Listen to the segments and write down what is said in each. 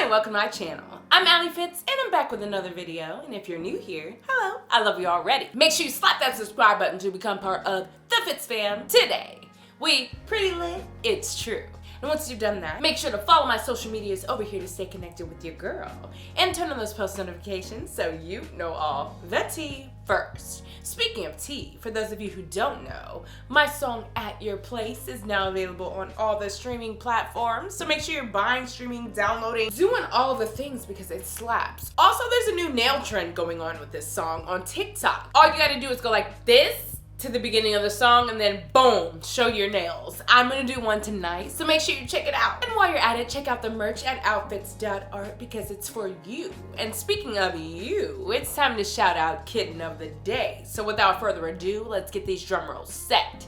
and welcome to my channel. I'm Allie Fitz and I'm back with another video, and if you're new here, hello, I love you already. Make sure you slap that subscribe button to become part of the FITZFAM today. We pretty lit, it's true. And once you've done that, make sure to follow my social medias over here to stay connected with your girl. And turn on those post notifications so you know all the tea first. Speaking of tea, for those of you who don't know, my song At Your Place is now available on all the streaming platforms. So make sure you're buying, streaming, downloading, doing all the things because it slaps. Also, there's a new nail trend going on with this song on TikTok. All you gotta do is go like this to the beginning of the song and then boom, show your nails. I'm gonna do one tonight, so make sure you check it out. And while you're at it, check out the merch at outfits.art because it's for you. And speaking of you, it's time to shout out Kitten of the Day. So without further ado, let's get these drum rolls set.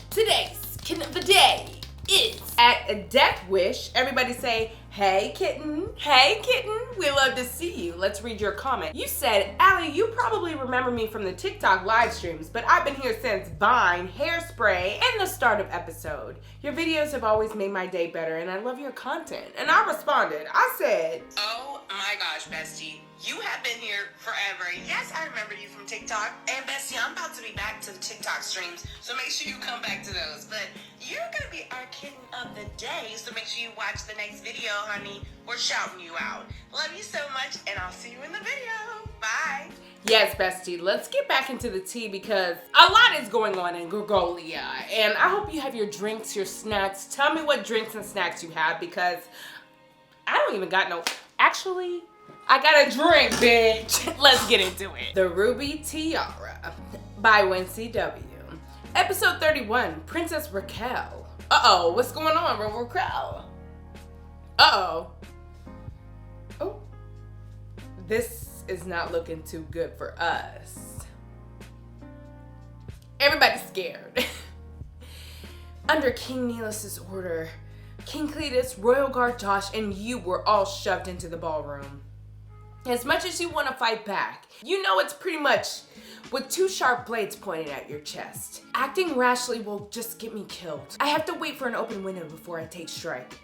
Today's Kitten of the Day is at a Death Wish. Everybody say, hey kitten, we love to see you. Let's read your comment. You said, Allie, you probably remember me from the TikTok live streams, but I've been here since Vine, Hairspray, and the start of episode. Your videos have always made my day better and I love your content. And I responded, I said, oh my gosh, bestie, you have been here forever. Yes, I remember you from TikTok. And bestie, I'm about to be back to the TikTok streams, so make sure you come back to those. But you're gonna be our kitten of the day, so make sure you watch the next video, honey. We're shouting you out. Love you so much, and I'll see you in the video. Bye. yes, bestie, let's get back into the tea because a lot is going on in Gregolia. And I hope you have your drinks, your snacks. Tell me what drinks and snacks you have because I don't even got no, actually, I got a drink, bitch. Let's get into it. The Ruby Tiara by WNCW. Episode 31, Princess Raquel. Uh-oh, what's going on, Raquel? Uh-oh. Oh. This is not looking too good for us. Everybody's scared. Under King Neelis's order, King Cletus, Royal Guard Josh, and you were all shoved into the ballroom. As much as you want to fight back, you know it's pretty much with two sharp blades pointed at your chest. Acting rashly will just get me killed. I have to wait for an open window before I take strike.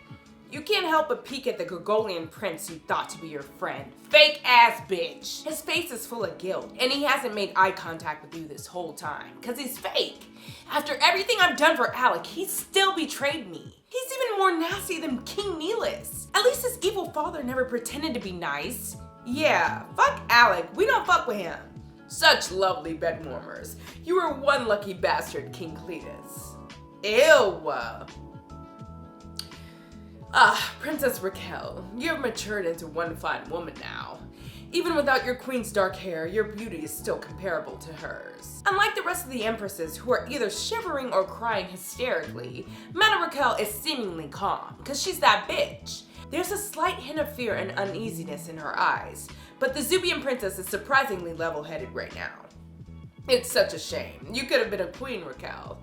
You can't help but peek at the Gregolian prince you thought to be your friend. Fake ass bitch. His face is full of guilt, and he hasn't made eye contact with you this whole time, cause he's fake. After everything I've done for Alec, he still betrayed me. He's even more nasty than King Neelis. At least his evil father never pretended to be nice. Yeah, fuck Alec, we don't fuck with him. Such lovely bed warmers. You were one lucky bastard, King Cletus. Ew. Princess Raquel, you have matured into one fine woman now. Even without your queen's dark hair, your beauty is still comparable to hers. Unlike the rest of the empresses who are either shivering or crying hysterically, Madame Raquel is seemingly calm, cause she's that bitch. There's a slight hint of fear and uneasiness in her eyes, but the Zubian princess is surprisingly level-headed right now. It's such a shame. You could have been a queen, Raquel.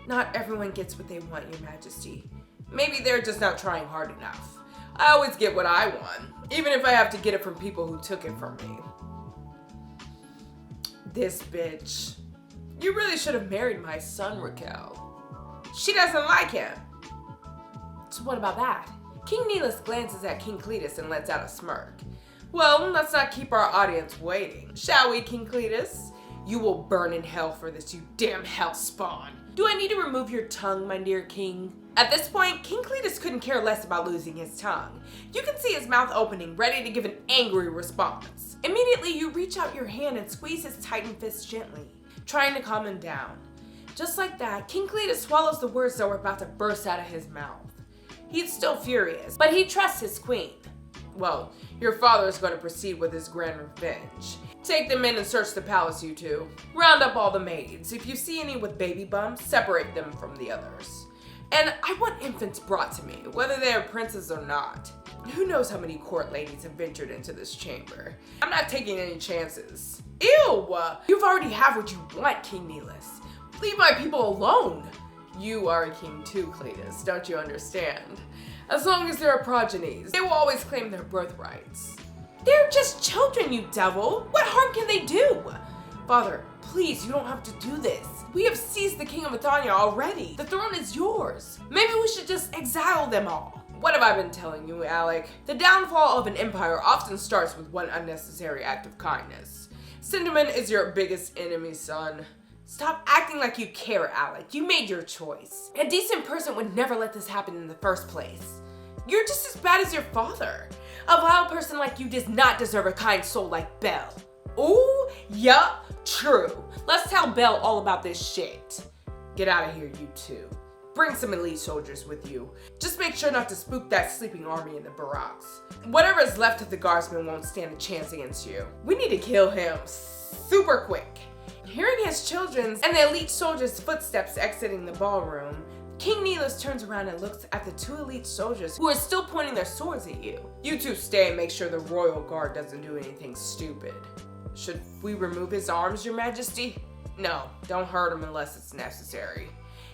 Not everyone gets what they want, your majesty. Maybe they're just not trying hard enough. I always get what I want, even if I have to get it from people who took it from me. This bitch. You really should have married my son, Raquel. She doesn't like him. So what about that? King Neelis glances at King Cletus and lets out a smirk. Well, let's not keep our audience waiting. Shall we, King Cletus? You will burn in hell for this, you damn hell spawn. Do I need to remove your tongue, my dear king? At this point, King Cletus couldn't care less about losing his tongue. You can see his mouth opening, ready to give an angry response. Immediately, you reach out your hand and squeeze his tightened fist gently, trying to calm him down. Just like that, King Cletus swallows the words that were about to burst out of his mouth. He's still furious, but he trusts his queen. Well, your father is going to proceed with his grand revenge. Take them in and search the palace, you two. Round up all the maids. If you see any with baby bumps, separate them from the others. And I want infants brought to me, whether they are princes or not. Who knows how many court ladies have ventured into this chamber. I'm not taking any chances. Ew! You've already have what you want, King Neelis. Leave my people alone. You are a king too, Cletus, don't you understand? As long as there are progenies, they will always claim their birthrights. They're just children, you devil! What harm can they do? Father, please, you don't have to do this. We have seized the king of ETHANIA already. The throne is yours. Maybe we should just exile them all. What have I been telling you, Alec? The downfall of an empire often starts with one unnecessary act of kindness. Sentiment is your biggest enemy, son. Stop acting like you care, Alec. You made your choice. A decent person would never let this happen in the first place. You're just as bad as your father. A vile person like you does not deserve a kind soul like Belle. Ooh, yup, true. Let's tell Belle all about this shit. Get out of here, you two. Bring some elite soldiers with you. Just make sure not to spook that sleeping army in the barracks. Whatever is left of the guardsmen won't stand a chance against you. We need to kill him super quick. Hearing his children's and the elite soldiers' footsteps exiting the ballroom, King Nilus turns around and looks at the two elite soldiers who are still pointing their swords at you. You two stay and make sure the royal guard doesn't do anything stupid. Should we remove his arms, your majesty? No, don't hurt him unless it's necessary.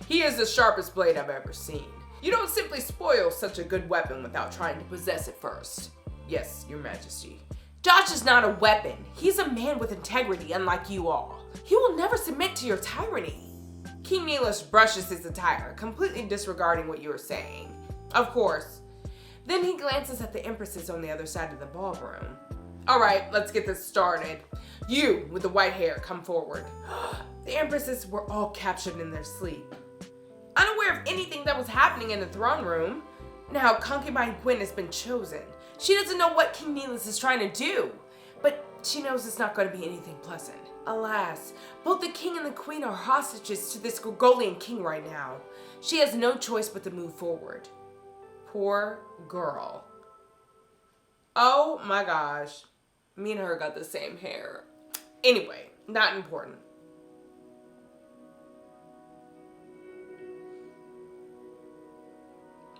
He is the sharpest blade I've ever seen. You don't simply spoil such a good weapon without trying to possess it first. Yes, your majesty. Josh is not a weapon. He's a man with integrity, unlike you all. He will never submit to your tyranny. King Nilus brushes his attire, completely disregarding what you are saying. Of course. Then he glances at the empresses on the other side of the ballroom. All right, let's get this started. You, with the white hair, come forward. The empresses were all captured in their sleep, unaware of anything that was happening in the throne room. Now, concubine Gwen has been chosen. She doesn't know what King Nilus is trying to do, but she knows it's not going to be anything pleasant. Alas, both the king and the queen are hostages to this Gregolian king right now. She has no choice but to move forward. Poor girl. Oh my gosh. Me and her got the same hair. Anyway, not important.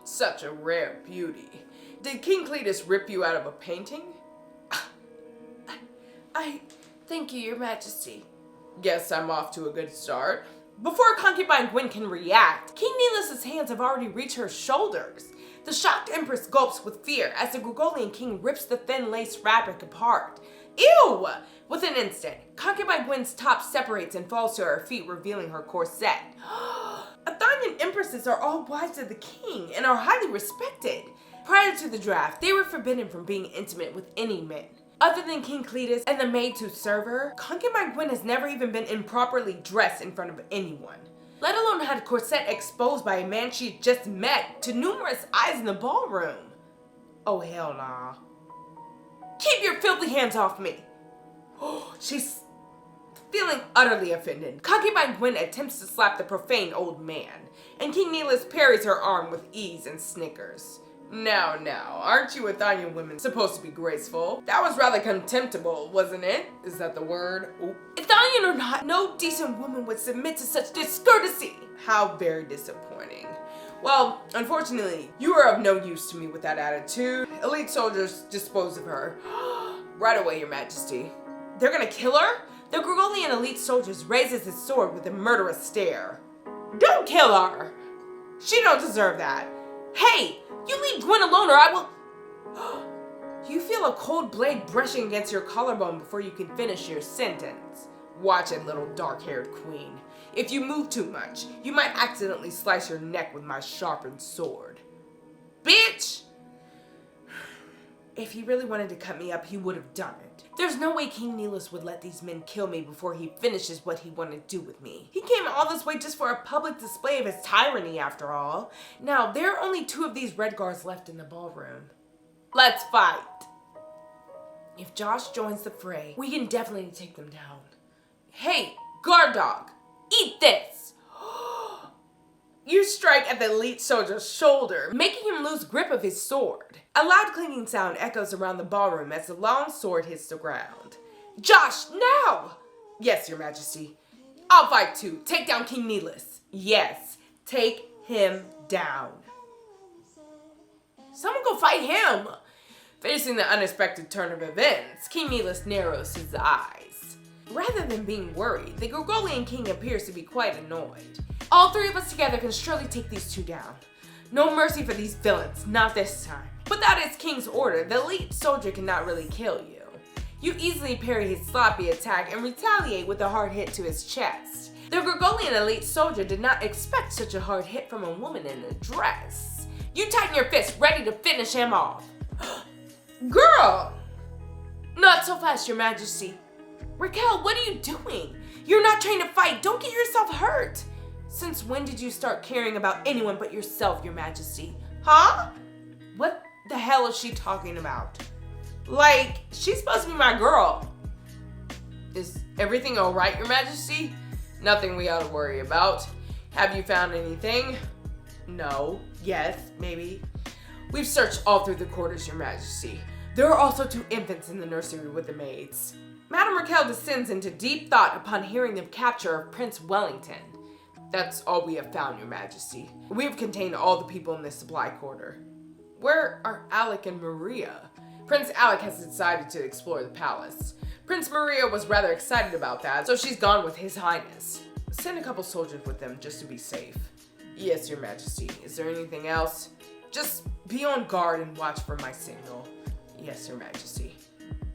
Such a rare beauty. Did King Cletus rip you out of a painting? Thank you, your majesty. Guess I'm off to a good start. Before concubine Gwen can react, King Nilus's hands have already reached her shoulders. The shocked empress gulps with fear as the Gregolian king rips the thin lace fabric apart. Ew! With an instant, concubine Gwen's top separates and falls to her feet, revealing her corset. ETHANIan empresses are all wives of the king and are highly respected. Prior to the draft, they were forbidden from being intimate with any men. Other than King Cletus and the maids who serve her, concubine Gwen has never even been improperly dressed in front of anyone, let alone had a corset exposed by a man she had just met to numerous eyes in the ballroom. Oh hell nah. Keep your filthy hands off me. She's feeling utterly offended. Concubine Gwen attempts to slap the profane old man, and King Nilus parries her arm with ease and snickers. Now, aren't you ETHANIan women supposed to be graceful? That was rather contemptible, wasn't it? Is that the word? Ooh. ETHANIan or not, no decent woman would submit to such discourtesy. How very disappointing. Well, unfortunately, you are of no use to me with that attitude. Elite soldiers dispose of her. Right away, your majesty. They're gonna kill her? The Gregolian elite soldiers raises his sword with a murderous stare. Don't kill her! She don't deserve that. Hey! You leave Gwen alone or I will... You feel a cold blade brushing against your collarbone before you can finish your sentence. Watch it, little dark-haired queen. If you move too much, you might accidentally slice your neck with my sharpened sword. Bitch! If he really wanted to cut me up, he would have done it. There's no way King Nilus would let these men kill me before he finishes what he wanted to do with me. He came all this way just for a public display of his tyranny, after all. Now, there are only 2 of these red guards left in the ballroom. Let's fight. If Josh joins the fray, we can definitely take them down. Hey, guard dog, eat this. You strike at the elite soldier's shoulder, making him lose grip of his sword. A loud clinking sound echoes around the ballroom as the long sword hits the ground. Josh, now! Yes, your majesty. I'll fight too. Take down King Nilus. Yes, take him down. Someone go fight him! Facing the unexpected turn of events, King Nilus narrows his eyes. Rather than being worried, the Gregolian king appears to be quite annoyed. All 3 of us together can surely take these 2 down. No mercy for these villains, not this time. Without his king's order, the elite soldier cannot really kill you. You easily parry his sloppy attack and retaliate with a hard hit to his chest. The Gregolian elite soldier did not expect such a hard hit from a woman in a dress. You tighten your fist, ready to finish him off. Girl! Not so fast, Your Majesty. Raquel, what are you doing? You're not trying to fight. Don't get yourself hurt. Since when did you start caring about anyone but yourself, Your Majesty? Huh? What the hell is she talking about? Like, she's supposed to be my girl. Is everything all right, Your Majesty? Nothing we ought to worry about. Have you found anything? No. Yes, maybe. We've searched all through the quarters, Your Majesty. There are also 2 infants in the nursery with the maids. Madame Raquel descends into deep thought upon hearing the capture of Prince Wellington. That's all we have found, Your Majesty. We have contained all the people in this supply quarter. Where are Alec and Maria? Prince Alec has decided to explore the palace. Prince Maria was rather excited about that, so she's gone with His Highness. Send a couple soldiers with them just to be safe. Yes, Your Majesty. Is there anything else? Just be on guard and watch for my signal. Yes, Your Majesty.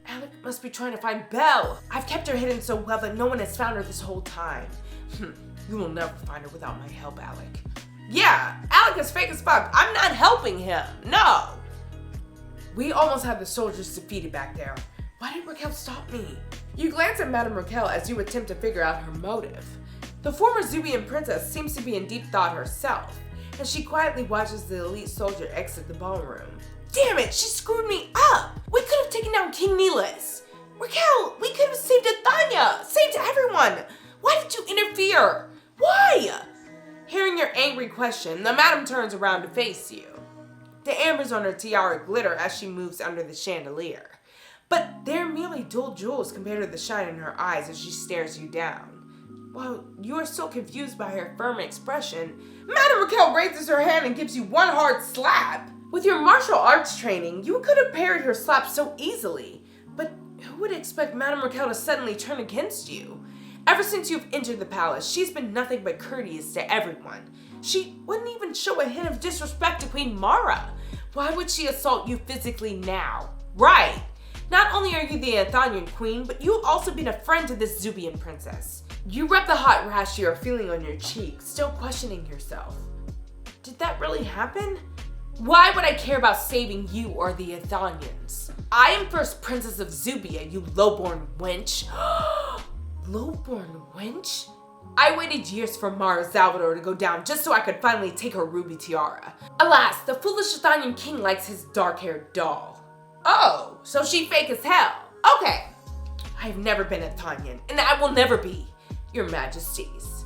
Alec must be trying to find Belle. I've kept her hidden so well that no one has found her this whole time. You will never find her without my help, Alec. Yeah, Alec is fake as fuck. I'm not helping him. No. We almost had the soldiers defeated back there. Why did Raquel stop me? You glance at Madame Raquel as you attempt to figure out her motive. The former Zubian princess seems to be in deep thought herself, and she quietly watches the elite soldier exit the ballroom. Damn it, she screwed me up! We could have taken down King Neelis! Raquel, we could have saved ETHANIA! Saved everyone! Why did you interfere? Why? Hearing your angry question, the madam turns around to face you. The ambers on her tiara glitter as she moves under the chandelier, but they're merely dull jewels compared to the shine in her eyes as she stares you down. While you are so confused by her firm expression, Madame Raquel raises her hand and gives you one hard slap. With your martial arts training, you could have parried her slap so easily, but who would expect Madame Raquel to suddenly turn against you? Ever since you've entered the palace, she's been nothing but courteous to everyone. She wouldn't even show a hint of disrespect to Queen Mara. Why would she assault you physically now? Right! Not only are you the ETHANIan queen, but you've also been a friend to this Zubian princess. You rub the hot rash you are feeling on your cheek, still questioning yourself. Did that really happen? Why would I care about saving you or the ETHANIans? I am first princess of Zubia, you lowborn wench. Lowborn wench? I waited years for Mara Salvador to go down just so I could finally take her Ruby Tiara. Alas, the foolish ETHANIan king likes his dark-haired doll. Oh, so she fake as hell. Okay. I've never been ETHANIan, and I will never be, Your Majesties.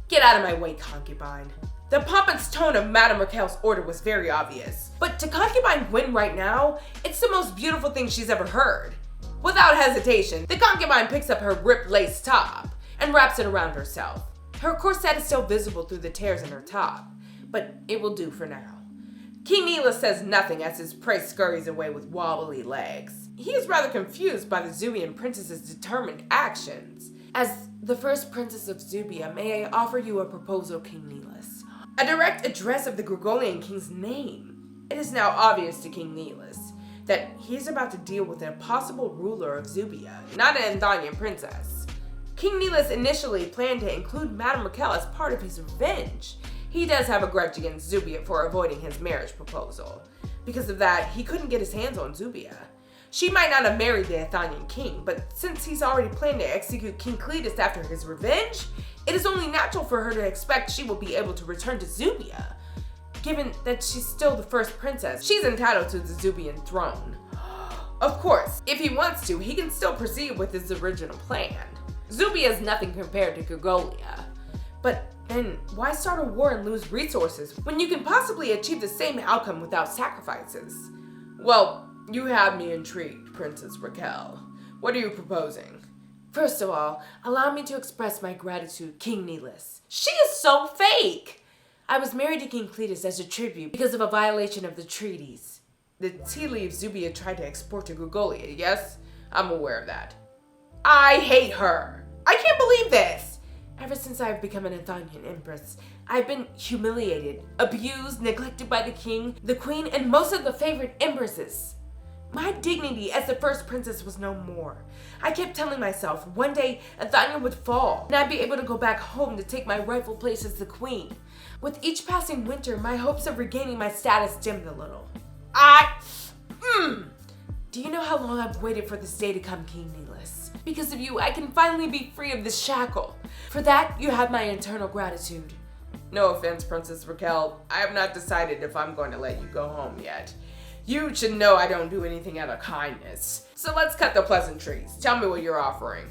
Get out of my way, concubine. The pompous tone of Madame Raquel's order was very obvious, but to concubine Gwen right now, it's the most beautiful thing she's ever heard. Without hesitation, the concubine picks up her ripped lace top and wraps it around herself. Her corset is still visible through the tears in her top, but it will do for now. King Neelis says nothing as his prey scurries away with wobbly legs. He is rather confused by the Zubian princess's determined actions. As the first princess of Zubia, may I offer you a proposal, King Neelis? A direct address of the Gregorian king's name. It is now obvious to King Neelis that he is about to deal with a possible ruler of Zubia, not an ETHANIan princess. King Neelis initially planned to include Madame Raquel as part of his revenge. He does have a grudge against Zubia for avoiding his marriage proposal. Because of that, he couldn't get his hands on Zubia. She might not have married the ETHANIan king, but since he's already planned to execute King Cletus after his revenge, it is only natural for her to expect she will be able to return to Zubia. Given that she's still the first princess, she's entitled to the Zubian throne. Of course, if he wants to, he can still proceed with his original plan. Zubia is nothing compared to Gregolia. But then, why start a war and lose resources when you can possibly achieve the same outcome without sacrifices? Well, you have me intrigued, Princess Raquel. What are you proposing? First of all, allow me to express my gratitude, King Neelis. She is so fake! I was married to King Cletus as a tribute because of a violation of the treaties. The tea leaves Zubia tried to export to Gregolia, yes? I'm aware of that. I hate her! I can't believe this! Ever since I have become an ETHANIan empress, I've been humiliated, abused, neglected by the king, the queen, and most of the favorite empresses. My dignity as the first princess was no more. I kept telling myself one day ETHANIA would fall, and I'd be able to go back home to take my rightful place as the queen. With each passing winter, my hopes of regaining my status dimmed a little. Do you know how long I've waited for this day to come, King Needless? Because of you, I can finally be free of this shackle. For that, you have my eternal gratitude. No offense, Princess Raquel. I have not decided if I'm going to let you go home yet. You should know I don't do anything out of kindness. So let's cut the pleasantries. Tell me what you're offering.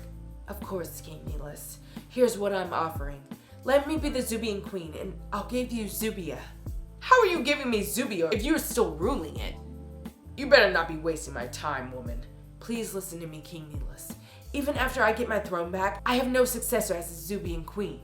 Of course, King Needless. Here's what I'm offering. Let me be the Zubian queen, and I'll give you Zubia. How are you giving me Zubia if you're still ruling it? You better not be wasting my time, woman. Please listen to me, King Needless. Even after I get my throne back, I have no successor as a Zubian queen.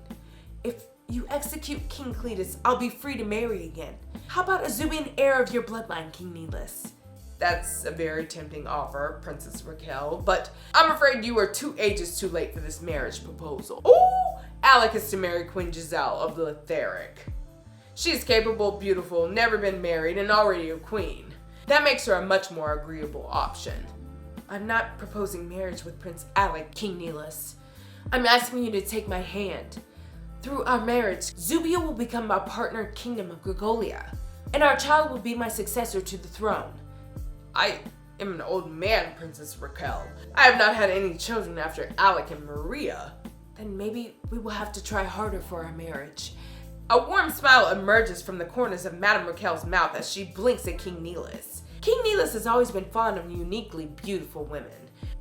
If you execute King Cletus, I'll be free to marry again. How about a Zubian heir of your bloodline, King Needless? That's a very tempting offer, Princess Raquel, but I'm afraid you are 2 ages too late for this marriage proposal. Ooh! Alec is to marry Queen Giselle of the Etheric. She's capable, beautiful, never been married, and already a queen. That makes her a much more agreeable option. I'm not proposing marriage with Prince Alec, King Needless. I'm asking you to take my hand. Through our marriage, Zubia will become our partner kingdom of Gregolia, and our child will be my successor to the throne. I am an old man, Princess Raquel. I have not had any children after Alec and Maria. Then maybe we will have to try harder for our marriage. A warm smile emerges from the corners of Madame Raquel's mouth as she blinks at King Needless. King Needless has always been fond of uniquely beautiful women.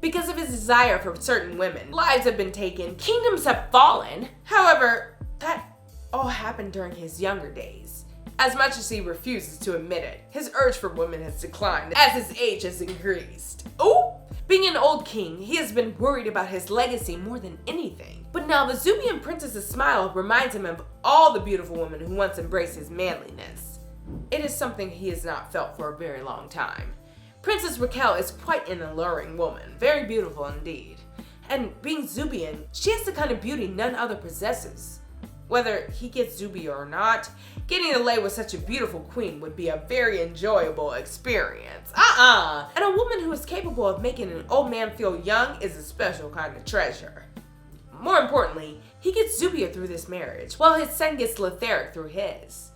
Because of his desire for certain women, lives have been taken, kingdoms have fallen. However, that all happened during his younger days. As much as he refuses to admit it, his urge for women has declined as his age has increased. Ooh! Being an old king, he has been worried about his legacy more than anything. But now the Zubian princess's smile reminds him of all the beautiful women who once embraced his manliness. It is something he has not felt for a very long time. Princess Raquel is quite an alluring woman, very beautiful indeed. And being Zubian, she has the kind of beauty none other possesses. Whether he gets Zubia or not, getting to lay with such a beautiful queen would be a very enjoyable experience. And a woman who is capable of making an old man feel young is a special kind of treasure. More importantly, he gets Zubia through this marriage, while his son gets Letheric through his.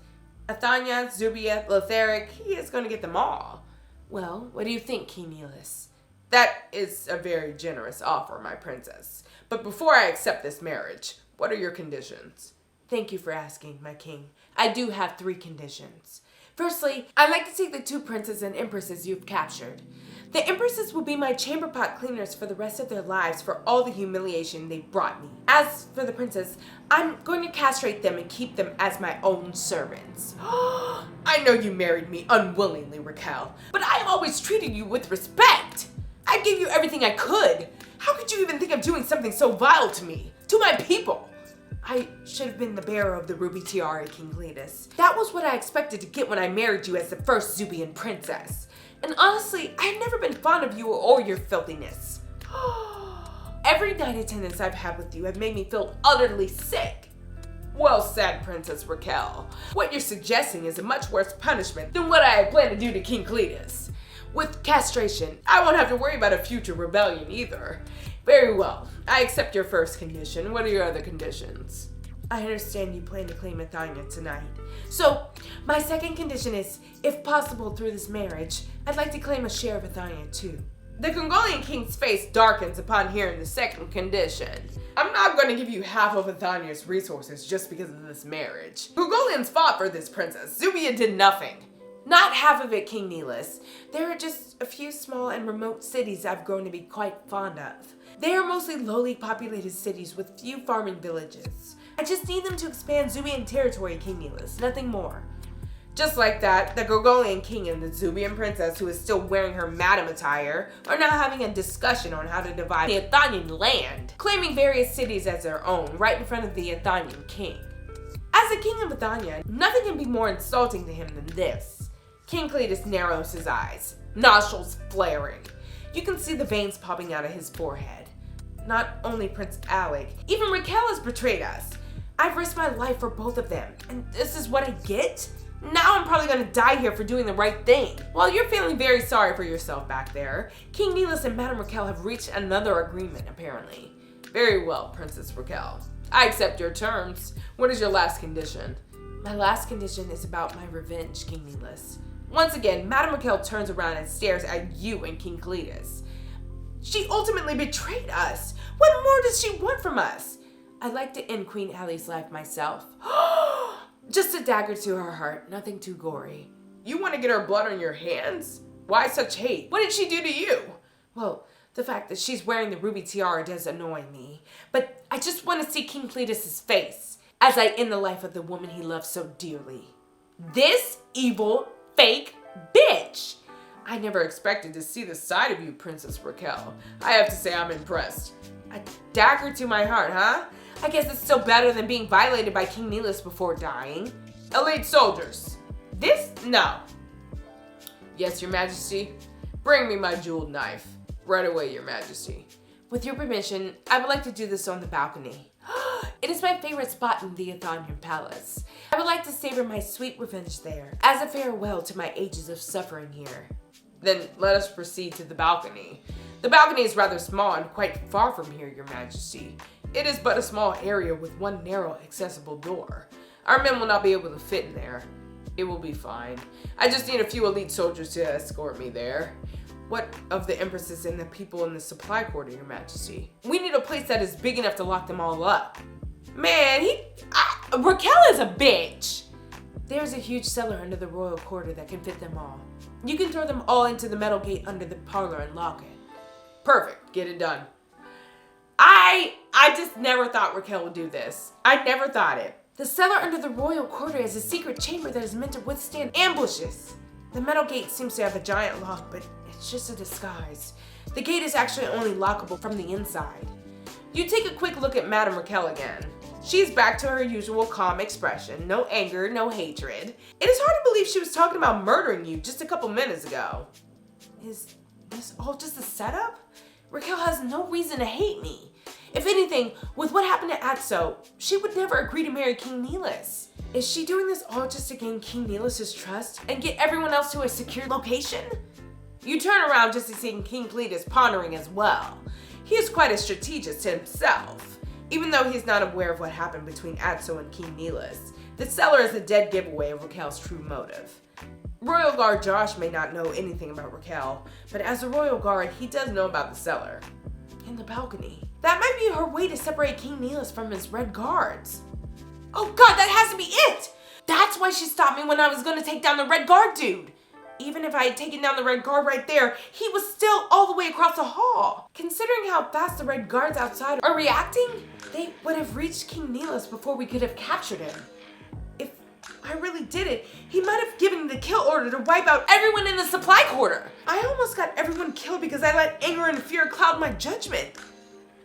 ETHANIA, Zubia, Letheric, he is going to get them all. Well, what do you think, King Needless? That is a very generous offer, my princess. But before I accept this marriage, what are your conditions? Thank you for asking, my king. I do have 3 conditions. Firstly, I'd like to take the 2 princes and empresses you've captured. The empresses will be my chamber pot cleaners for the rest of their lives for all the humiliation they brought me. As for the princes, I'm going to castrate them and keep them as my own servants. I know you married me unwillingly, Raquel, but I have always treated you with respect. I gave you everything I could. How could you even think of doing something so vile to me, to my people? I should have been the bearer of the Ruby Tiara, King Cletus. That was what I expected to get when I married you as the first Zubian princess. And honestly, I've never been fond of you or your filthiness. Every night attendance I've had with you have made me feel utterly sick. Well said, Princess Raquel. What you're suggesting is a much worse punishment than what I had planned to do to King Cletus. With castration, I won't have to worry about a future rebellion either. Very well. I accept your first condition. What are your other conditions? I understand you plan to claim ETHANIA tonight. So, my second condition is, if possible through this marriage, I'd like to claim a share of ETHANIA too. The Congolian king's face darkens upon hearing the second condition. I'm not going to give you half of ETHANIA's resources just because of this marriage. Congolians fought for this princess. Zubia did nothing. Not half of it, King Needless. There are just a few small and remote cities I've grown to be quite fond of. They are mostly lowly populated cities with few farming villages. I just need them to expand Zubian territory, King Needless, nothing more. Just like that, the Gogolian king and the Zubian princess, who is still wearing her madam attire, are now having a discussion on how to divide the ETHANIan land, claiming various cities as their own right in front of the ETHANIan king. As the king of ETHANIA, nothing can be more insulting to him than this. King Cletus narrows his eyes, nostrils flaring. You can see the veins popping out of his forehead. Not only Prince Alec, even Raquel has betrayed us. I've risked my life for both of them, and this is what I get? Now I'm probably gonna die here for doing the right thing. While you're feeling very sorry for yourself back there, King Needless and Madame Raquel have reached another agreement, apparently. Very well, Princess Raquel. I accept your terms. What is your last condition? My last condition is about my revenge, King Neelis. Once again, Madame Raquel turns around and stares at you and King Cletus. She ultimately betrayed us. What more does she want from us? I'd like to end Queen Allie's life myself. Just a dagger to her heart, nothing too gory. You want to get her blood on your hands? Why such hate? What did she do to you? Well, the fact that she's wearing the Ruby Tiara does annoy me. But I just want to see King Cletus's face as I end the life of the woman he loves so dearly. This evil, fake bitch! I never expected to see this side of you, Princess Raquel. I have to say I'm impressed. A dagger to my heart, huh? I guess it's still better than being violated by King Neelis before dying. Elite soldiers. This? No. Yes, Your Majesty. Bring me my jeweled knife. Right away, Your Majesty. With your permission, I would like to do this on the balcony. It is my favorite spot in the ETHANIA Palace. I would like to savor my sweet revenge there, as a farewell to my ages of suffering here. Then let us proceed to the balcony. The balcony is rather small and quite far from here, Your Majesty. It is but a small area with one narrow, accessible door. Our men will not be able to fit in there. It will be fine. I just need a few elite soldiers to escort me there. What of the empresses and the people in the supply quarter, Your Majesty? We need a place that is big enough to lock them all up. Man, Raquel is a bitch. There's a huge cellar under the royal quarter that can fit them all. You can throw them all into the metal gate under the parlor and lock it. Perfect. Get it done. I just never thought Raquel would do this. I never thought it. The cellar under the royal quarter is a secret chamber that is meant to withstand ambushes. The metal gate seems to have a giant lock, but it's just a disguise. The gate is actually only lockable from the inside. You take a quick look at Madame Raquel again. She's back to her usual calm expression. No anger, no hatred. It is hard to believe she was talking about murdering you just a couple minutes ago. Is this all just a setup? Raquel has no reason to hate me. If anything, with what happened to Atso, she would never agree to marry King Neelis. Is she doing this all just to gain King Neelis' trust and get everyone else to a secure location? You turn around just to see King Cletus pondering as well. He is quite a strategist himself. Even though he's not aware of what happened between Atso and King Neelis, the cellar is a dead giveaway of Raquel's true motive. Royal Guard Josh may not know anything about Raquel, but as a Royal Guard, he does know about the cellar. And the balcony. That might be her way to separate King Neelis from his Red Guards. Oh god, that has to be it! That's why she stopped me when I was gonna take down the Red Guard dude. Even if I had taken down the Red Guard right there, he was still all the way across the hall. Considering how fast the Red Guards outside are reacting, they would have reached King Neelis before we could have captured him. If I really did it, he might have given the kill order to wipe out everyone in the supply quarter. I almost got everyone killed because I let anger and fear cloud my judgment.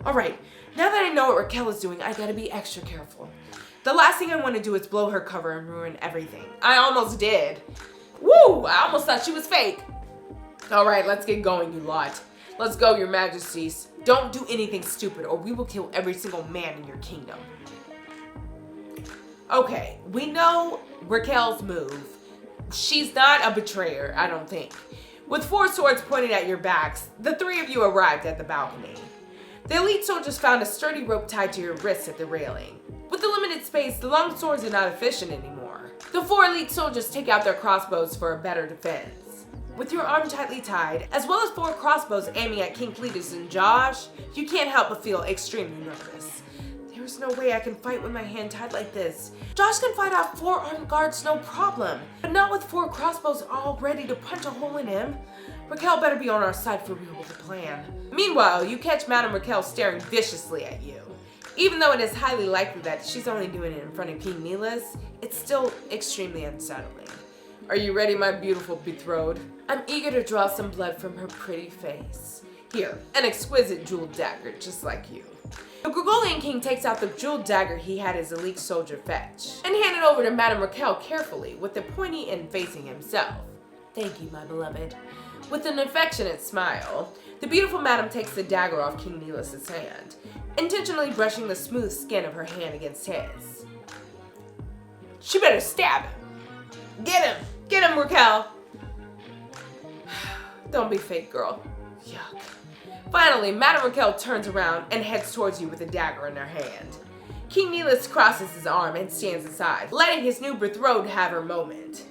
Alright, now that I know what Raquel is doing, I gotta be extra careful. The last thing I want to do is blow her cover and ruin everything. I almost did. Woo! I almost thought she was fake. Alright, let's get going, you lot. Let's go, Your Majesties. Don't do anything stupid or we will kill every single man in your kingdom. Okay, we know Raquel's move. She's not a betrayer, I don't think. With 4 swords pointed at your backs, the 3 of you arrived at the balcony. The elite soldiers found a sturdy rope tied to your wrists at the railing. With the limited space, the long swords are not efficient anymore. The 4 elite soldiers take out their crossbows for a better defense. With your arm tightly tied, as well as 4 crossbows aiming at King Cletus and Josh, you can't help but feel extremely nervous. There's no way I can fight with my hand tied like this. Josh can fight off 4 armed guards no problem, but not with 4 crossbows all ready to punch a hole in him. Raquel better be on our side for real with the plan. Meanwhile, you catch Madame Raquel staring viciously at you. Even though it is highly likely that she's only doing it in front of King Neelis, it's still extremely unsettling. Are you ready, my beautiful betrothed? I'm eager to draw some blood from her pretty face. Here, an exquisite jeweled dagger just like you. The Gregolian king takes out the jeweled dagger he had his elite soldier fetch and hand it over to Madame Raquel carefully with the pointy end facing himself. Thank you, my beloved. With an affectionate smile, the beautiful madam takes the dagger off King Neelis' hand, intentionally brushing the smooth skin of her hand against his. She better stab him. Get him, Raquel. Don't be fake, girl. Yuck. Finally, Madame Raquel turns around and heads towards you with a dagger in her hand. King Neelis crosses his arm and stands aside, letting his new betrothed have her moment.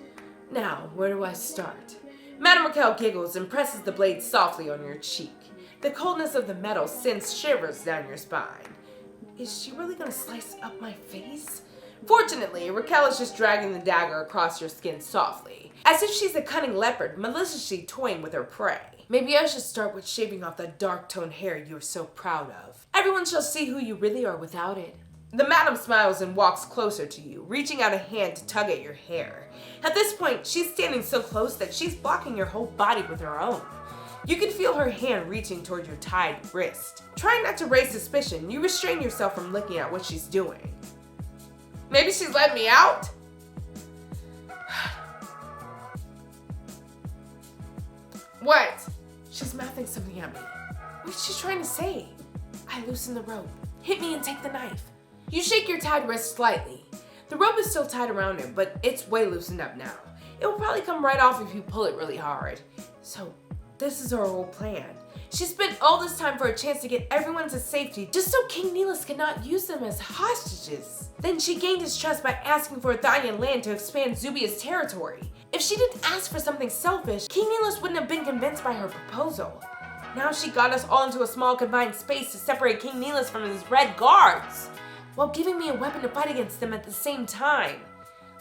Now, where do I start? Madame Raquel giggles and presses the blade softly on your cheek. The coldness of the metal sends shivers down your spine. Is she really gonna slice up my face? Fortunately, Raquel is just dragging the dagger across your skin softly, as if she's a cunning leopard maliciously toying with her prey. Maybe I should start with shaving off that dark-toned hair you're so proud of. Everyone shall see who you really are without it. The madam smiles and walks closer to you, reaching out a hand to tug at your hair. At this point, she's standing so close that she's blocking your whole body with her own. You can feel her hand reaching toward your tied wrist. Trying not to raise suspicion, you restrain yourself from looking at what she's doing. Maybe she's letting me out? What? She's mouthing something at me. What's she trying to say? I loosen the rope. Hit me and take the knife. You shake your tied wrist slightly. The rope is still tied around it, but it's way loosened up now. It will probably come right off if you pull it really hard. So, this is her whole plan. She spent all this time for a chance to get everyone to safety just so King Neelis could not use them as hostages. Then she gained his trust by asking for ETHANIA land to expand Zubia's territory. If she didn't ask for something selfish, King Neelis wouldn't have been convinced by her proposal. Now she got us all into a small confined space to separate King Neelis from his red guards, while giving me a weapon to fight against them at the same time.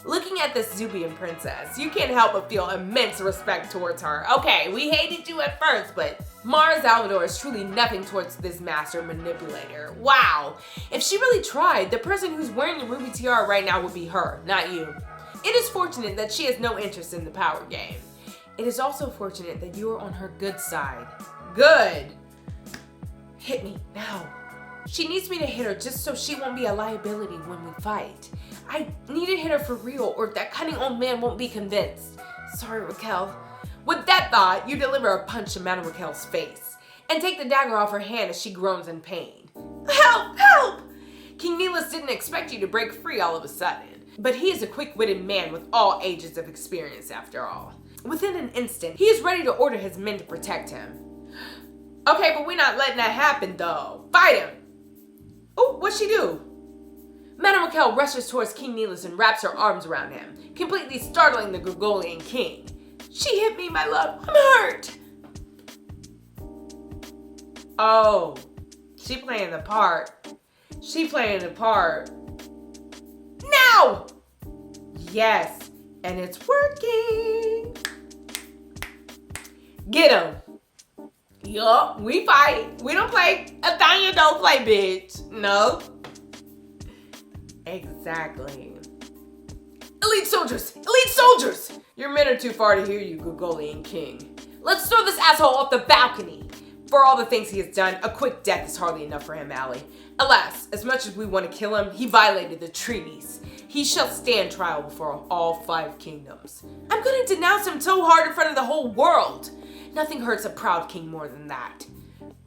Looking at this Zubian princess, you can't help but feel immense respect towards her. Okay, we hated you at first, but Mara Salvador is truly nothing towards this master manipulator. Wow, if she really tried, the person who's wearing the Ruby Tiara right now would be her, not you. It is fortunate that she has no interest in the power game. It is also fortunate that you are on her good side. Good. Hit me, now. She needs me to hit her just so she won't be a liability when we fight. I need to hit her for real or that cunning old man won't be convinced. Sorry, Raquel. With that thought, you deliver a punch to Madame Raquel's face and take the dagger off her hand as she groans in pain. Help! Help! King Neelis didn't expect you to break free all of a sudden, but he is a quick-witted man with all ages of experience after all. Within an instant, he is ready to order his men to protect him. Okay, but we're not letting that happen though. Fight him! Oh, what'd she do? Madame Raquel rushes towards King Neelis and wraps her arms around him, completely startling the Gregolian king. She hit me, my love. I'm hurt. Oh, she playing the part. She playing the part. Now! Yes, and it's working. Get him. Yup, we fight. We don't play. ETHANIA don't play, bitch. No. Exactly. Elite soldiers! Elite soldiers! Your men are too far to hear you, Gregolian king. Let's throw this asshole off the balcony. For all the things he has done, a quick death is hardly enough for him, Allie. Alas, as much as we want to kill him, he violated the treaties. He shall stand trial before all 5 kingdoms. I'm going to denounce him so hard in front of the whole world. Nothing hurts a proud king more than that.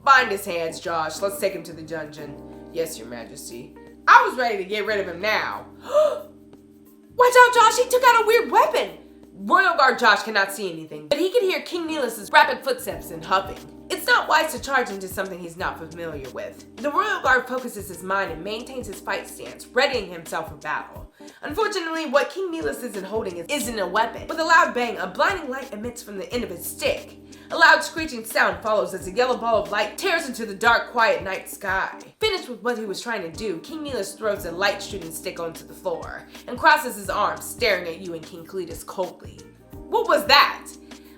Bind his hands, Josh. Let's take him to the dungeon. Yes, your majesty. I was ready to get rid of him now. Watch out, Josh. He took out a weird weapon. Royal Guard Josh cannot see anything, but he can hear King Neelis' rapid footsteps and huffing. It's not wise to charge into something he's not familiar with. The Royal Guard focuses his mind and maintains his fight stance, readying himself for battle. Unfortunately, what King Neelis isn't holding isn't a weapon. With a loud bang, a blinding light emits from the end of his stick. A loud screeching sound follows as a yellow ball of light tears into the dark, quiet night sky. Finished with what he was trying to do, King Neelis throws a light-shooting stick onto the floor and crosses his arms, staring at you and King Cletus coldly. What was that?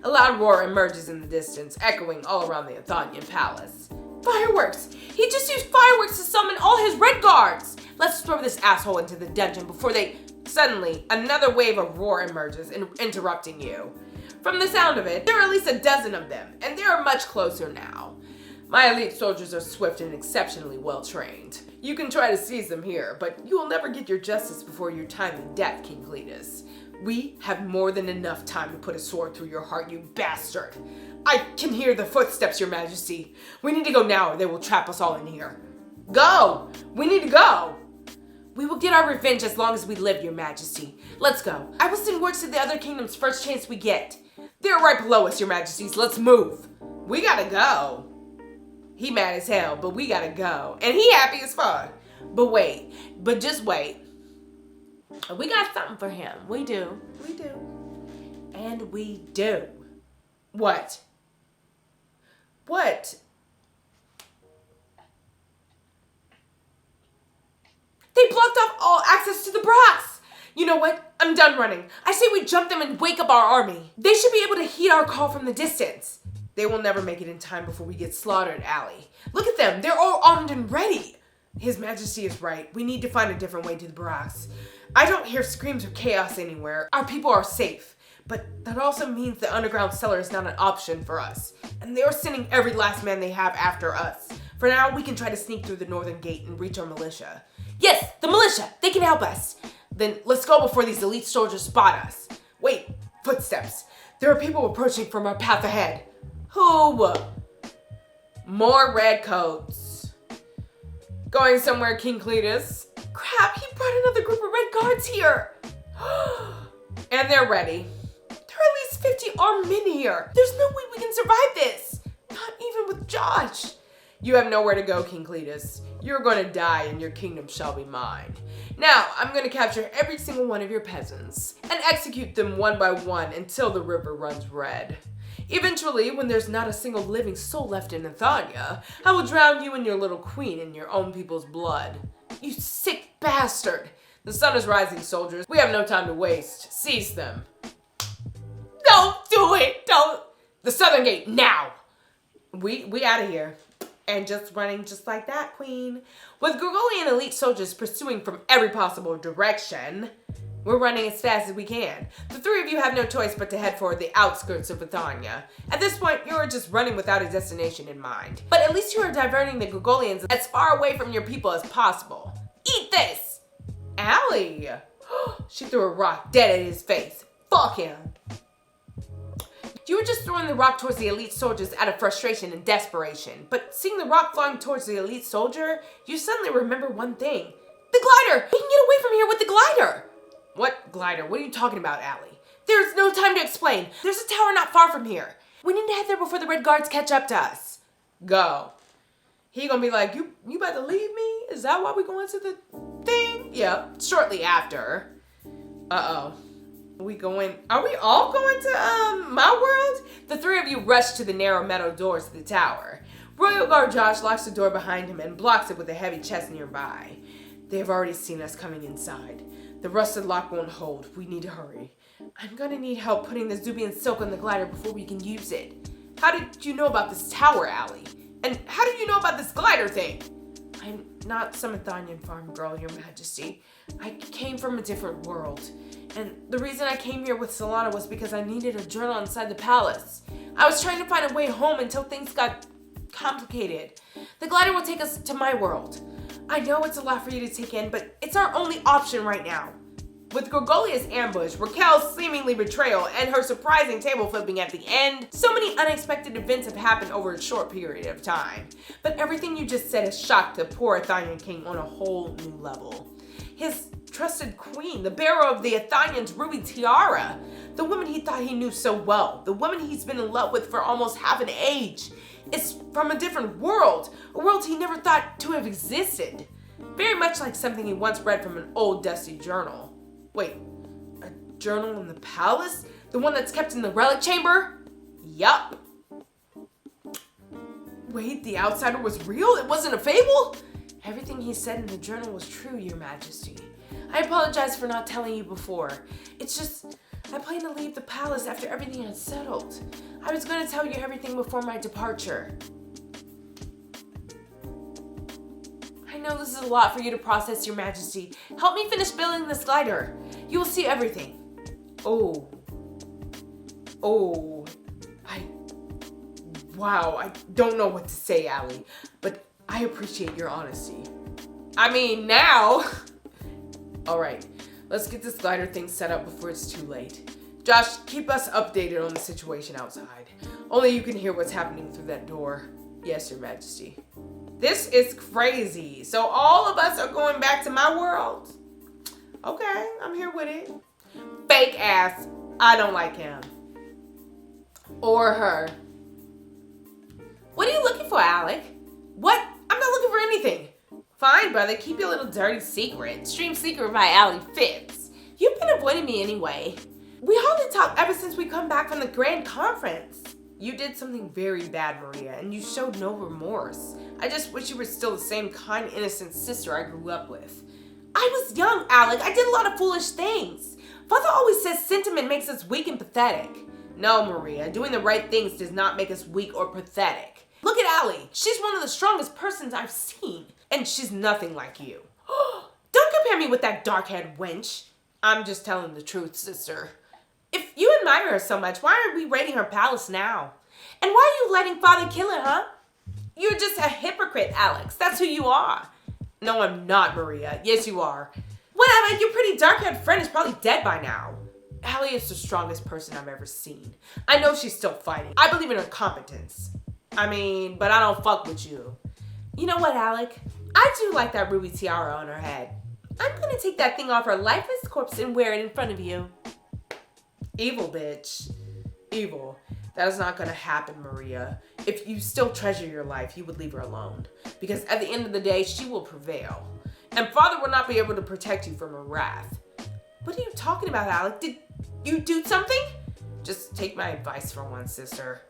A loud roar emerges in the distance, echoing all around the ETHANIA palace. Fireworks! He just used fireworks to summon all his red guards! Let's throw this asshole into the dungeon before they... Suddenly, another wave of roar emerges, interrupting you. From the sound of it, there are at least a dozen of them, and they are much closer now. My elite soldiers are swift and exceptionally well trained. You can try to seize them here, but you will never get your justice before your time in death, King Cletus. We have more than enough time to put a sword through your heart, you bastard. I can hear the footsteps, your majesty. We need to go now or they will trap us all in here. Go! We need to go! We will get our revenge as long as we live, your majesty. Let's go. I will send word to the other kingdoms first chance we get. They're right below us, your majesties. Let's move. We gotta go. He mad as hell, but we gotta go. And he happy as fuck. But just wait. We got something for him. We do. And we do. What? They blocked off all access to the Brox. You know what? I'm done running. I say we jump them and wake up our army. They should be able to heed our call from the distance. They will never make it in time before we get slaughtered, Allie. Look at them. They're all armed and ready. His Majesty is right. We need to find a different way to the Brox. I don't hear screams or chaos anywhere. Our people are safe. But that also means the underground cellar is not an option for us. And they're sending every last man they have after us. For now, we can try to sneak through the northern gate and reach our militia. Yes, the militia! They can help us! Then let's go before these elite soldiers spot us. Wait, footsteps. There are people approaching from our path ahead. Who? More redcoats. Going somewhere, King Cletus. Crap, he brought another group of red guards here. And they're ready. There are at least 50 armed men here. There's no way we can survive this. Not even with Josh. You have nowhere to go, King Cletus. You're going to die and your kingdom shall be mine. Now, I'm going to capture every single one of your peasants and execute them one by one until the river runs red. Eventually, when there's not a single living soul left in ETHANIA, I will drown you and your little queen in your own people's blood. You sick bastard! The sun is rising, soldiers. We have no time to waste. Seize them. Don't do it! Don't! The southern gate, now! We out of here. And just running just like that, queen. With Gregorian elite soldiers pursuing from every possible direction, we're running as fast as we can. The three of you have no choice but to head for the outskirts of ETHANIA. At this point, you're just running without a destination in mind. But at least you are diverting the Gregorians as far away from your people as possible. Eat this! Allie! She threw a rock dead at his face. Fuck him. You were just throwing the rock towards the elite soldiers out of frustration and desperation. But seeing the rock flying towards the elite soldier, you suddenly remember one thing. The glider! We can get away from here with the glider! What glider? What are you talking about, Allie? There's no time to explain. There's a tower not far from here. We need to head there before the red guards catch up to us. Go. He gonna be like, you about to leave me? Is that why we going to the thing? Yeah, shortly after. Uh-oh. Are we all going to, my world? The three of you rush to the narrow metal doors of the tower. Royal Guard Josh locks the door behind him and blocks it with a heavy chest nearby. They have already seen us coming inside. The rusted lock won't hold. We need to hurry. I'm gonna need help putting the Zubian silk on the glider before we can use it. How did you know about this tower, Allie? And how did you know about this glider thing? I'm not some ETHANIan farm girl, Your Majesty. I came from a different world. And the reason I came here with Solana was because I needed a journal inside the palace. I was trying to find a way home until things got complicated. The glider will take us to my world. I know it's a lot for you to take in, but it's our only option right now. With Gregolia's ambush, Raquel's seemingly betrayal, and her surprising table flipping at the end, so many unexpected events have happened over a short period of time. But everything you just said has shocked the poor ETHANIan king on a whole new level. His trusted queen, the bearer of the ETHANIAN's Ruby Tiara, the woman he thought he knew so well, the woman he's been in love with for almost half an age, is from a different world, a world he never thought to have existed. Very much like something he once read from an old dusty journal. Wait, a journal in the palace? The one that's kept in the relic chamber? Yup. Wait, the outsider was real? It wasn't a fable? Everything he said in the journal was true, Your Majesty. I apologize for not telling you before. It's just, I plan to leave the palace after everything had settled. I was going to tell you everything before my departure. I know this is a lot for you to process, Your Majesty. Help me finish building this glider. You will see everything. Wow, I don't know what to say, Allie, but I appreciate your honesty. I mean, now. All right, let's get this glider thing set up before it's too late. Josh, keep us updated on the situation outside. Only you can hear what's happening through that door. Yes, Your Majesty. This is crazy. So all of us are going back to my world? Okay, I'm here with it. Fake ass. I don't like him. Or her. What are you looking for, Alec? What? I'm not looking for anything. Fine, brother, keep your little dirty secret. Stream secret by Allie Fitz. You've been avoiding me anyway. We hardly talked ever since we come back from the grand conference. You did something very bad, Maria, and you showed no remorse. I just wish you were still the same kind, innocent sister I grew up with. I was young, Alec. I did a lot of foolish things. Father always says sentiment makes us weak and pathetic. No, Maria, doing the right things does not make us weak or pathetic. Look at Allie. She's one of the strongest persons I've seen, and she's nothing like you. Don't compare me with that dark-haired wench. I'm just telling the truth, sister. If you admire her so much, why are we raiding her palace now? And why are you letting Father kill her, huh? You're just a hypocrite, Alex. That's who you are. No, I'm not, Maria. Yes, you are. Whatever, your pretty dark-haired friend is probably dead by now. Allie is the strongest person I've ever seen. I know she's still fighting. I believe in her competence. But I don't fuck with you. You know what, Alec? I do like that Ruby Tiara on her head. I'm gonna take that thing off her lifeless corpse and wear it in front of you. Evil, bitch. Evil. That is not gonna happen, Maria. If you still treasure your life, you would leave her alone. Because at the end of the day, she will prevail. And Father will not be able to protect you from her wrath. What are you talking about, Alec? Did you do something? Just take my advice for once, sister.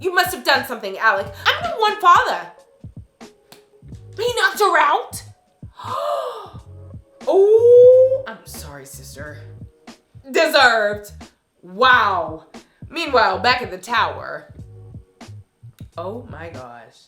You must have done something, Alec. I'm the one Father. He knocked her out? Oh, I'm sorry, sister. Deserved. Wow. Meanwhile, back at the tower. Oh my gosh.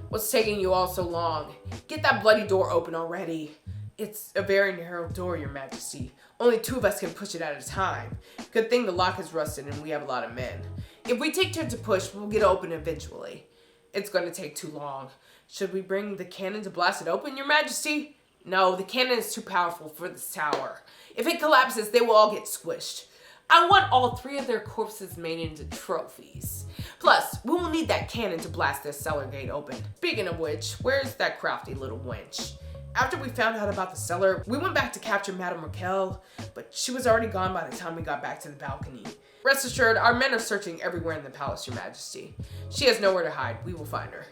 What's taking you all so long? Get that bloody door open already. It's a very narrow door, Your Majesty. Only 2 of us can push it at a time. Good thing the lock is rusted and we have a lot of men. If we take turns to push, we'll get it open eventually. It's going to take too long. Should we bring the cannon to blast it open, Your Majesty? No, the cannon is too powerful for this tower. If it collapses, they will all get squished. I want all 3 of their corpses made into trophies. Plus, we will need that cannon to blast this cellar gate open. Speaking of which, where's that crafty little wench? After we found out about the cellar, we went back to capture Madame Raquel, but she was already gone by the time we got back to the balcony. Rest assured, our men are searching everywhere in the palace, Your Majesty. She has nowhere to hide. We will find her.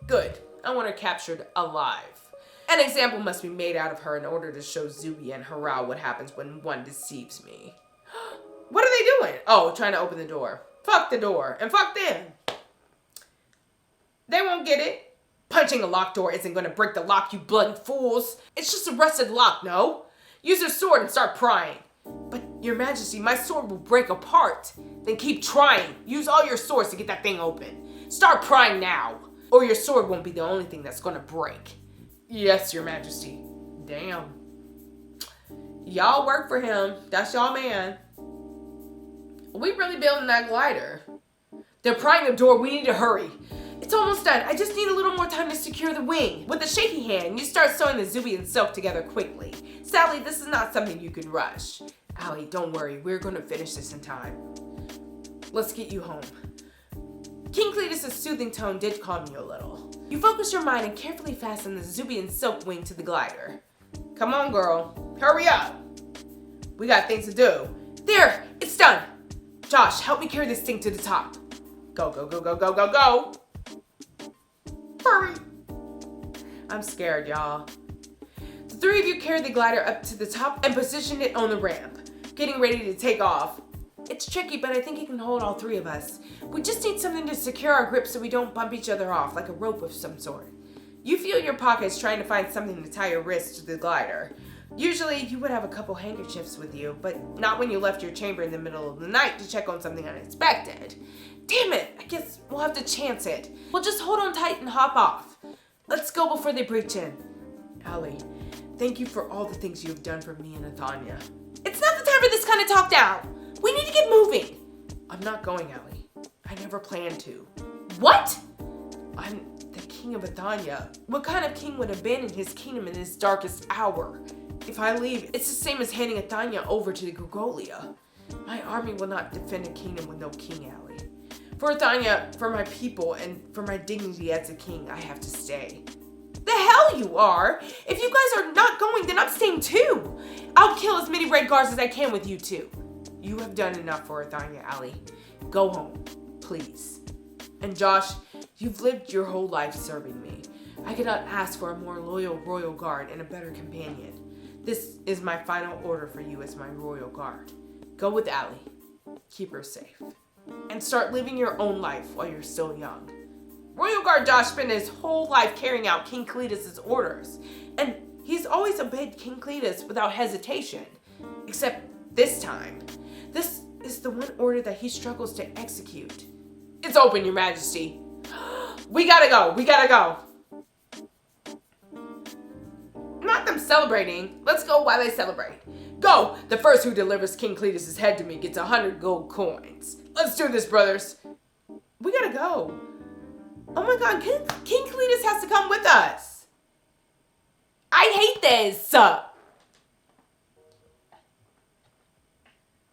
Good. I want her captured alive. An example must be made out of her in order to show Zuby and Harao what happens when one deceives me. What are they doing? Oh, trying to open the door. Fuck the door. And fuck them. They won't get it. Punching a locked door isn't going to break the lock, you bloody fools. It's just a rusted lock, no? Use your sword and start prying. But, Your Majesty, my sword will break apart. Then keep trying. Use all your swords to get that thing open. Start prying now. Or your sword won't be the only thing that's going to break. Yes, Your Majesty. Damn. Y'all work for him. That's y'all man. We really building that glider. They're prying the door. We need to hurry. It's almost done. I just need a little more time to secure the wing. With a shaky hand, you start sewing the Zuby and silk together quickly. Sadly, this is not something you can rush. Allie, don't worry. We're going to finish this in time. Let's get you home. King Cletus' soothing tone did calm you a little. You focus your mind and carefully fasten the Zuby and silk wing to the glider. Come on, girl. Hurry up. We got things to do. There, it's done. Josh, help me carry this thing to the top. Go, go, go, go, go, go, go. Hurry. I'm scared, y'all. The 3 of you carry the glider up to the top and position it on the ramp, getting ready to take off. It's tricky, but I think it can hold all 3 of us. We just need something to secure our grip so we don't bump each other off, like a rope of some sort. You feel your pockets trying to find something to tie your wrists to the glider. Usually, you would have a couple handkerchiefs with you, but not when you left your chamber in the middle of the night to check on something unexpected. Damn it, I guess we'll have to chance it. We'll just hold on tight and hop off. Let's go before they breach in. Allie, thank you for all the things you have done for me and ETHANIA. It's not the time for this kind of talk now. We need to get moving. I'm not going, Allie. I never planned to. What? I'm the king of ETHANIA. What kind of king would abandon his kingdom in his darkest hour? If I leave, it's the same as handing ETHANIA over to the Gogolia. My army will not defend a kingdom with no king, Allie. For ETHANIA, for my people, and for my dignity as a king, I have to stay. The hell you are! If you guys are not going, then I'm staying too. I'll kill as many red guards as I can with you two. You have done enough for ETHANIA, Allie. Go home, please. And Josh, you've lived your whole life serving me. I cannot ask for a more loyal royal guard and a better companion. This is my final order for you as my royal guard. Go with Allie. Keep her safe. And start living your own life while you're still young. Royal Guard Josh spent his whole life carrying out King Cletus' orders, and he's always obeyed King Cletus without hesitation. Except this time. This is the one order that he struggles to execute. It's open, Your Majesty. We gotta go. We gotta go. Not them celebrating. Let's go while they celebrate. Go! The first who delivers King Cletus' head to me gets 100 gold coins. Let's do this, brothers. We gotta go. Oh my god, King Cletus has to come with us. I hate this.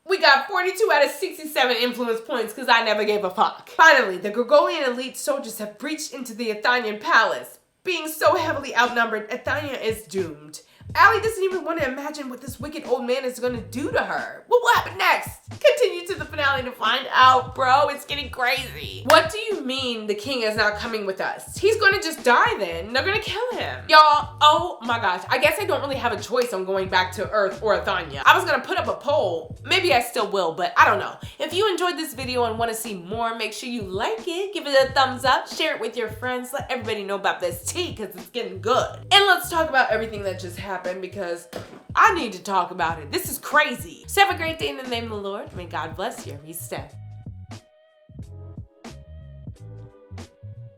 We got 42 out of 67 influence points because I never gave a fuck. Finally, the Gregorian elite soldiers have breached into the ETHANIan palace. Being so heavily outnumbered, ETHANIA is doomed. Allie doesn't even want to imagine what this wicked old man is going to do to her. What will happen next? Continue to the finale to find out, bro. It's getting crazy. What do you mean the king is not coming with us? He's going to just die then. They're going to kill him. Y'all, oh my gosh. I guess I don't really have a choice on going back to Earth or ETHANIA. I was going to put up a poll. Maybe I still will, but I don't know. If you enjoyed this video and want to see more, make sure you like it, give it a thumbs up, share it with your friends, let everybody know about this tea because it's getting good. And let's talk about everything that just happened because I need to talk about it. This is crazy. So have a great day in the name of the Lord. May God bless you every step.